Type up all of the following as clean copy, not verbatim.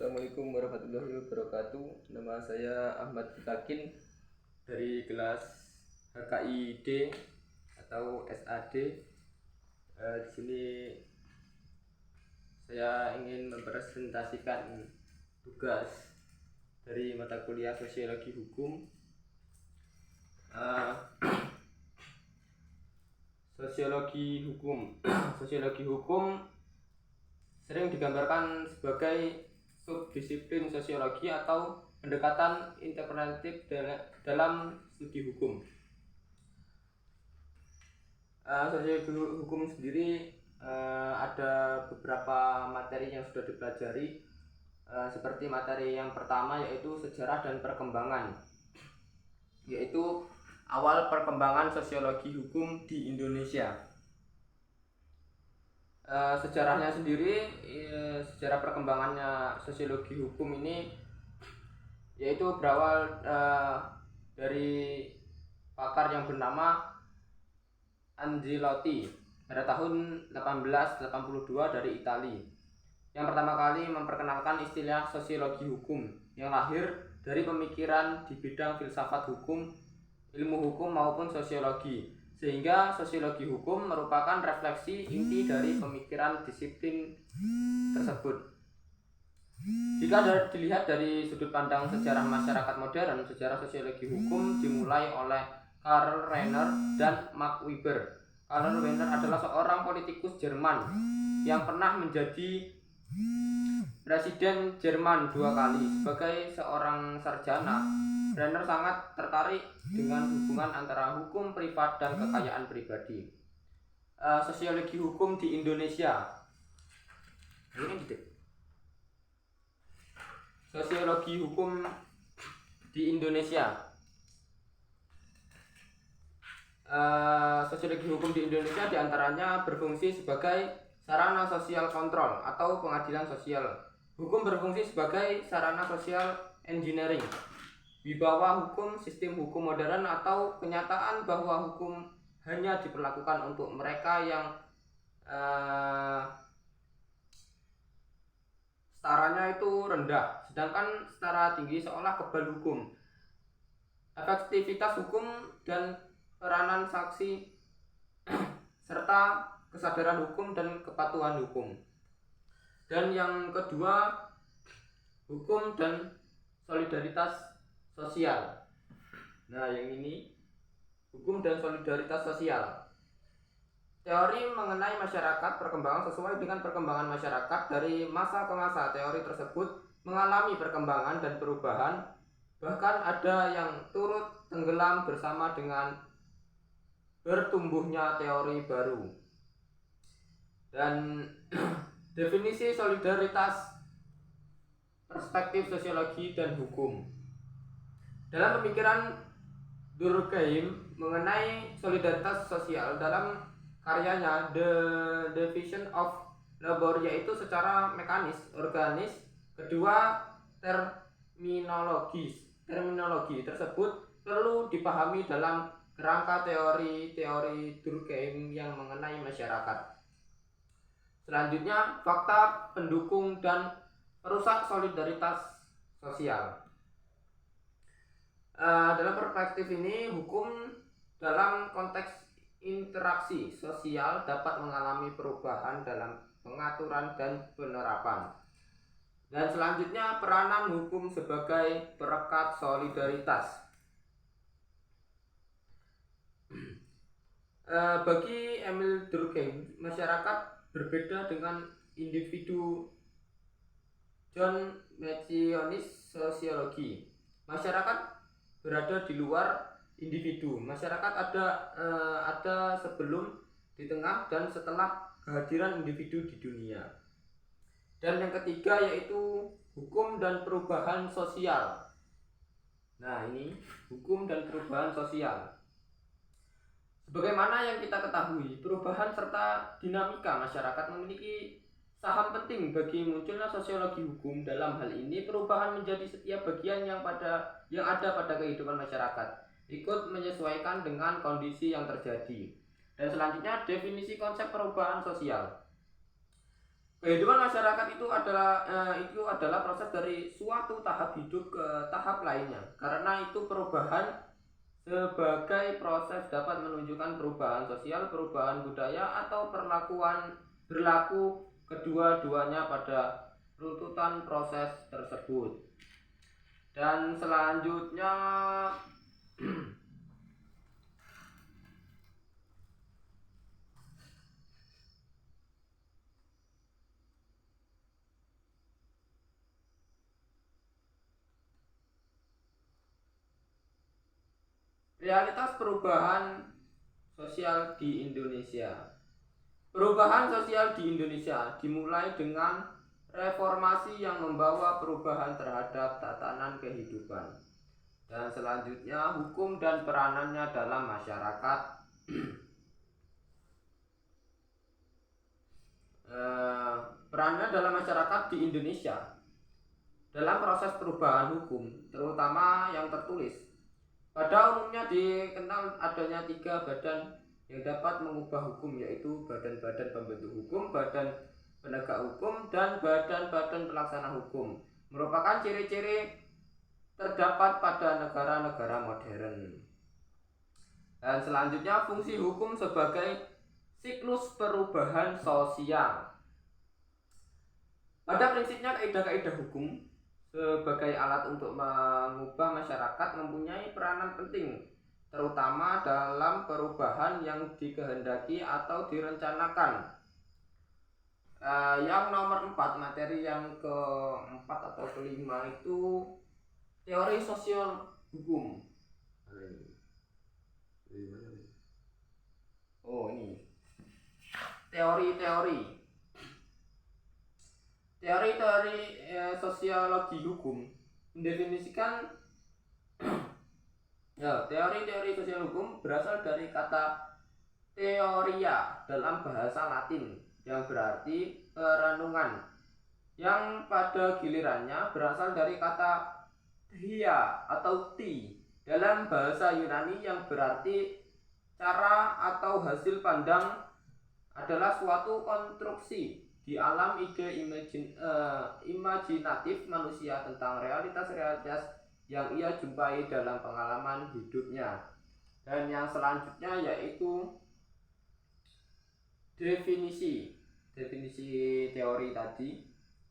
Assalamualaikum warahmatullahi wabarakatuh. Nama saya Ahmad Fitakin dari kelas HKID atau SAD. Di sini saya ingin mempresentasikan tugas dari mata kuliah Sosiologi Hukum. Sosiologi hukum sering digambarkan sebagai subdisiplin sosiologi atau pendekatan interpretatif dalam studi hukum. Sosiologi hukum sendiri ada beberapa materi yang sudah dipelajari, seperti materi yang pertama yaitu sejarah dan perkembangan, yaitu awal perkembangan sosiologi hukum di Indonesia. Sejarahnya sendiri, sejarah perkembangannya sosiologi hukum ini yaitu berawal dari pakar yang bernama Angelotti pada tahun 1882 dari Italia, yang pertama kali memperkenalkan istilah sosiologi hukum yang lahir dari pemikiran di bidang filsafat hukum, ilmu hukum maupun sosiologi, sehingga sosiologi hukum merupakan refleksi inti dari pemikiran disiplin tersebut. Jika dilihat dari sudut pandang sejarah masyarakat modern, sejarah sosiologi hukum dimulai oleh Karl Renner dan Max Weber. Karl Renner adalah seorang politikus Jerman yang pernah menjadi Presiden Jerman 2 kali. Sebagai seorang sarjana, Renner sangat tertarik dengan hubungan antara hukum privat dan kekayaan pribadi. Sosiologi hukum di Indonesia. Sosiologi hukum di Indonesia. Sosiologi hukum di Indonesia diantaranya berfungsi sebagai sarana sosial kontrol atau pengadilan sosial. Hukum berfungsi sebagai sarana sosial engineering. Wibawa hukum, sistem hukum modern atau kenyataan bahwa hukum hanya diperlakukan untuk mereka yang setaranya itu rendah, sedangkan setara tinggi seolah kebal hukum. Efektivitas hukum dan peranan saksi serta kesadaran hukum dan kepatuhan hukum. Dan yang kedua, hukum dan solidaritas sosial. Nah, yang ini hukum dan solidaritas sosial. Teori mengenai masyarakat perkembangan sesuai dengan perkembangan masyarakat dari masa ke masa. Teori tersebut mengalami perkembangan dan perubahan, bahkan ada yang turut tenggelam bersama dengan bertumbuhnya teori baru. Dan definisi solidaritas, perspektif sosiologi dan hukum. Dalam pemikiran Durkheim mengenai solidaritas sosial dalam karyanya The Division of Labor, yaitu secara mekanis, organis. Kedua terminologi tersebut perlu dipahami dalam kerangka teori-teori Durkheim yang mengenai masyarakat. Selanjutnya, fakta pendukung dan perusak solidaritas sosial. Dalam perspektif ini, hukum dalam konteks interaksi sosial dapat mengalami perubahan dalam pengaturan dan penerapan. Dan selanjutnya, peranan hukum sebagai perekat solidaritas. Bagi Emil Durkheim, masyarakat berbeda dengan individu. John Macionis Sosiologi. Masyarakat berada di luar individu. Masyarakat ada sebelum, di tengah, dan setelah kehadiran individu di dunia. Dan yang ketiga yaitu hukum dan perubahan sosial. Nah, ini hukum dan perubahan sosial. Sebagaimana yang kita ketahui, perubahan serta dinamika masyarakat memiliki saham penting bagi munculnya sosiologi hukum. Dalam hal ini, perubahan menjadi setiap bagian yang ada pada kehidupan masyarakat, ikut menyesuaikan dengan kondisi yang terjadi. Dan selanjutnya, definisi konsep perubahan sosial. Kehidupan masyarakat itu adalah proses dari suatu tahap hidup ke tahap lainnya. Karena itu perubahan sebagai proses dapat menunjukkan perubahan sosial, perubahan budaya, atau berlaku kedua-duanya pada runtutan proses tersebut. Dan selanjutnya realitas perubahan sosial di Indonesia. Perubahan sosial di Indonesia dimulai dengan reformasi yang membawa perubahan terhadap tatanan kehidupan. Dan selanjutnya hukum dan peranannya dalam masyarakat. Perannya dalam masyarakat di Indonesia dalam proses perubahan hukum, terutama yang tertulis. Pada umumnya dikenal adanya 3 badan yang dapat mengubah hukum, yaitu badan-badan pembentuk hukum, badan penegak hukum, dan badan-badan pelaksana hukum. Merupakan ciri-ciri terdapat pada negara-negara modern. Dan selanjutnya fungsi hukum sebagai siklus perubahan sosial. Pada prinsipnya kaidah-kaidah hukum sebagai alat untuk mengubah masyarakat mempunyai peranan penting, terutama dalam perubahan yang dikehendaki atau direncanakan. Yang nomor 4, materi yang keempat atau kelima itu teori sosial hukum. Oh, ini teori-teori sosiologi hukum mendefinisikan teori-teori sosial hukum berasal dari kata teoria dalam bahasa Latin yang berarti perenungan, yang pada gilirannya berasal dari kata thea atau ti dalam bahasa Yunani yang berarti cara atau hasil pandang, adalah suatu konstruksi di alam ide imajinatif manusia tentang realitas-realitas yang ia jumpai dalam pengalaman hidupnya. Dan yang selanjutnya yaitu definisi teori tadi,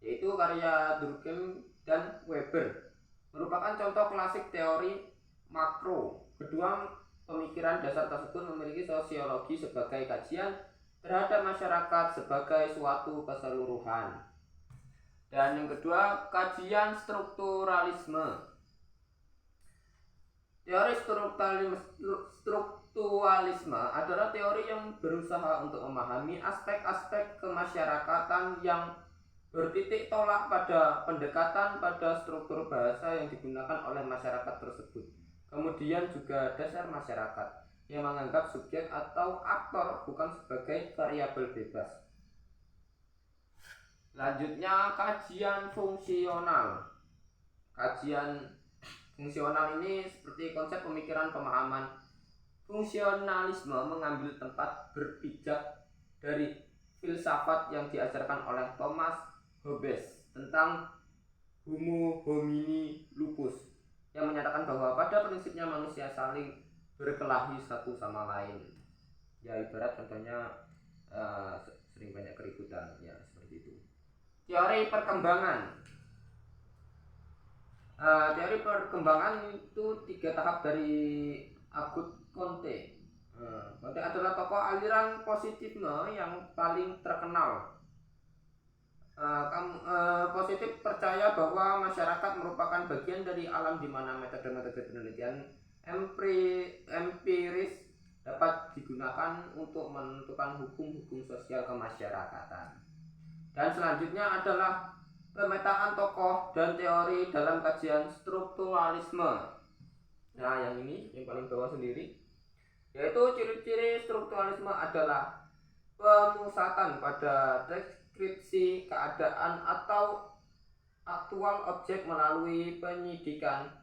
yaitu karya Durkheim dan Weber, merupakan contoh klasik teori makro. Kedua pemikiran dasar tersebut memiliki sosiologi sebagai kajian terhadap masyarakat sebagai suatu keseluruhan. Dan yang kedua, kajian strukturalisme. Teori strukturalisme adalah teori yang berusaha untuk memahami aspek-aspek kemasyarakatan yang bertitik tolak pada pendekatan pada struktur bahasa yang digunakan oleh masyarakat tersebut. Kemudian juga dasar masyarakat yang menganggap subjek atau aktor bukan sebagai variabel bebas. Selanjutnya, kajian fungsional. Kajian fungsional ini seperti konsep pemikiran pemahaman fungsionalisme mengambil tempat berpijak dari filsafat yang diajarkan oleh Thomas Hobbes tentang homo homini lupus, yang menyatakan bahwa pada prinsipnya manusia saling berkelahi satu sama lain. Ya, ibarat contohnya sering banyak keributan, ya seperti itu. Teori perkembangan. Teori perkembangan itu 3 tahap dari Auguste Comte. Comte adalah tokoh aliran positifisme yang paling terkenal. Positif percaya bahwa masyarakat merupakan bagian dari alam di mana metode-metode penelitian empiris dapat digunakan untuk menentukan hukum-hukum sosial kemasyarakatan. Dan selanjutnya adalah pemetaan tokoh dan teori dalam kajian strukturalisme. Nah, yang ini yang paling bawah sendiri, yaitu ciri-ciri strukturalisme adalah pemusatan pada deskripsi keadaan atau aktual objek melalui penyikapan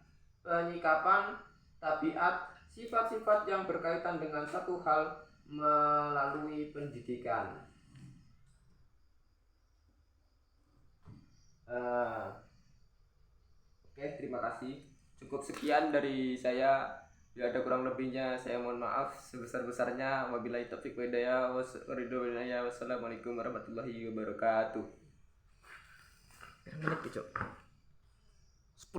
tabiat, sifat-sifat yang berkaitan dengan satu hal melalui pendidikan. Eh, oke, terima kasih. Cukup sekian dari saya. Bila ada kurang lebihnya saya mohon maaf sebesar-besarnya. Wabillahi taufiq wa hidayah. Wassalamualaikum warahmatullahi wabarakatuh. Menit, Cok.